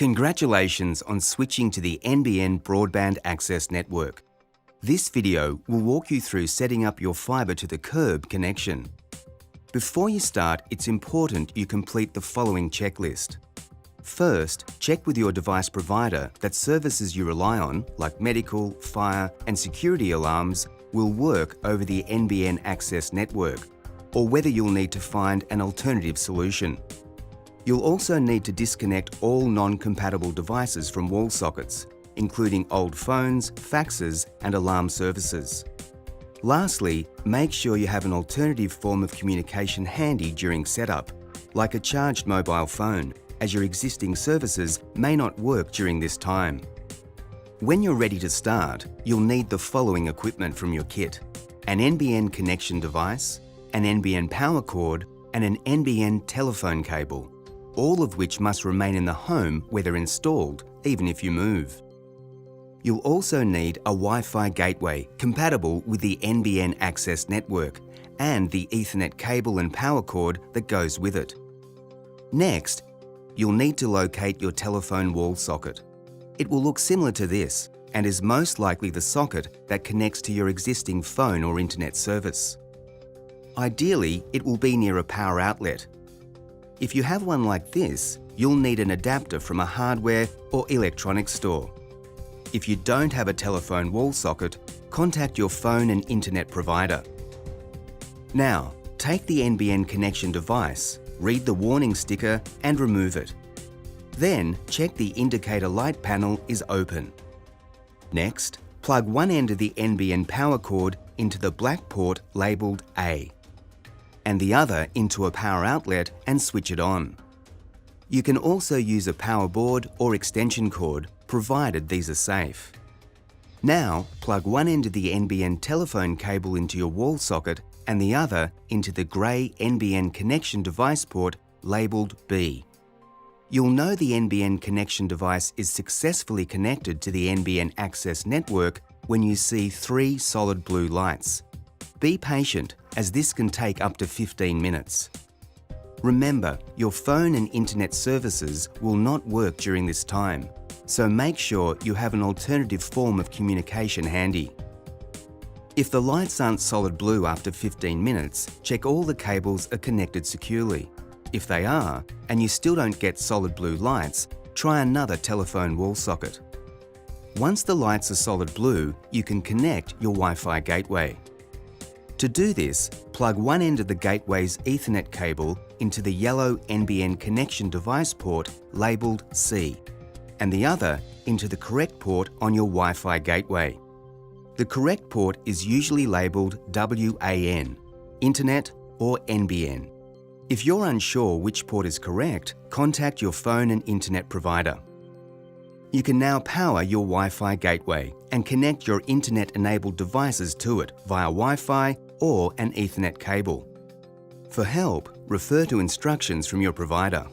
Congratulations on switching to the NBN Broadband Access Network. This video will walk you through setting up your fibre to the curb connection. Before you start, it's important you complete the following checklist. First, check with your device provider that services you rely on, like medical, fire and security alarms, will work over the NBN Access Network, or whether you'll need to find an alternative solution. You'll also need to disconnect all non-compatible devices from wall sockets, including old phones, faxes and alarm services. Lastly, make sure you have an alternative form of communication handy during setup, like a charged mobile phone, as your existing services may not work during this time. When you're ready to start, you'll need the following equipment from your kit: an NBN connection device, an NBN power cord and an NBN telephone cable, all of which must remain in the home where they're installed, even if you move. You'll also need a Wi-Fi gateway compatible with the NBN Access Network and the Ethernet cable and power cord that goes with it. Next, you'll need to locate your telephone wall socket. It will look similar to this and is most likely the socket that connects to your existing phone or internet service. Ideally, it will be near a power outlet. If you have one like this, you'll need an adapter from a hardware or electronics store. If you don't have a telephone wall socket, contact your phone and internet provider. Now, take the NBN connection device, read the warning sticker and remove it. Then, check the indicator light panel is open. Next, plug one end of the NBN power cord into the black port labelled A, and the other into a power outlet and switch it on. You can also use a power board or extension cord, provided these are safe. Now, plug one end of the NBN telephone cable into your wall socket and the other into the grey NBN connection device port labelled B. You'll know the NBN connection device is successfully connected to the NBN Access Network when you see 3 solid blue lights. Be patient, as this can take up to 15 minutes. Remember, your phone and internet services will not work during this time, so make sure you have an alternative form of communication handy. If the lights aren't solid blue after 15 minutes, check all the cables are connected securely. If they are, and you still don't get solid blue lights, try another telephone wall socket. Once the lights are solid blue, you can connect your Wi-Fi gateway. To do this, plug one end of the gateway's Ethernet cable into the yellow NBN connection device port labelled C, and the other into the correct port on your Wi-Fi gateway. The correct port is usually labelled WAN, Internet or NBN. If you're unsure which port is correct, contact your phone and internet provider. You can now power your Wi-Fi gateway and connect your internet-enabled devices to it via Wi-Fi or an Ethernet cable. For help, refer to instructions from your provider.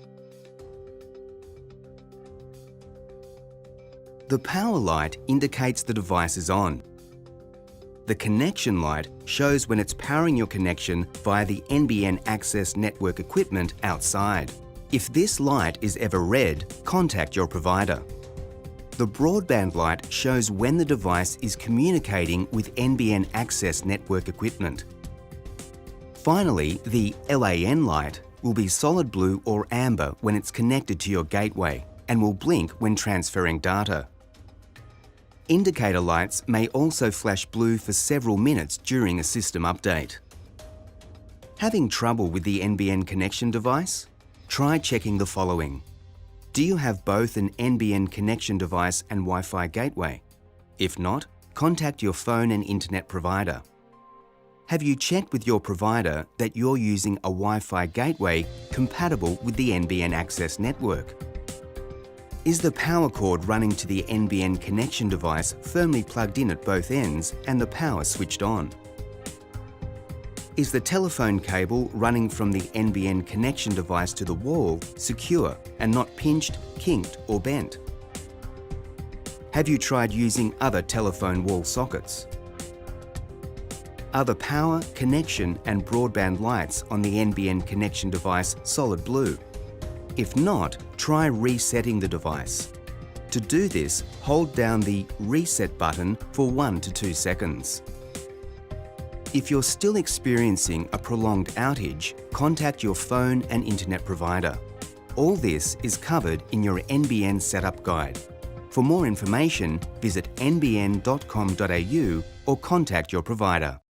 The power light indicates the device is on. The connection light shows when it's powering your connection via the NBN Access Network equipment outside. If this light is ever red, contact your provider. The broadband light shows when the device is communicating with NBN Access Network equipment. Finally, the LAN light will be solid blue or amber when it's connected to your gateway and will blink when transferring data. Indicator lights may also flash blue for several minutes during a system update. Having trouble with the NBN connection device? Try checking the following. Do you have both an NBN connection device and Wi-Fi gateway? If not, contact your phone and internet provider. Have you checked with your provider that you're using a Wi-Fi gateway compatible with the NBN Access Network? Is the power cord running to the NBN connection device firmly plugged in at both ends and the power switched on? Is the telephone cable running from the NBN connection device to the wall secure and not pinched, kinked or bent? Have you tried using other telephone wall sockets? Are the power, connection and broadband lights on the NBN connection device solid blue? If not, try resetting the device. To do this, hold down the Reset button for 1 to 2 seconds. If you're still experiencing a prolonged outage, contact your phone and internet provider. All this is covered in your NBN Setup Guide. For more information, visit nbn.com.au or contact your provider.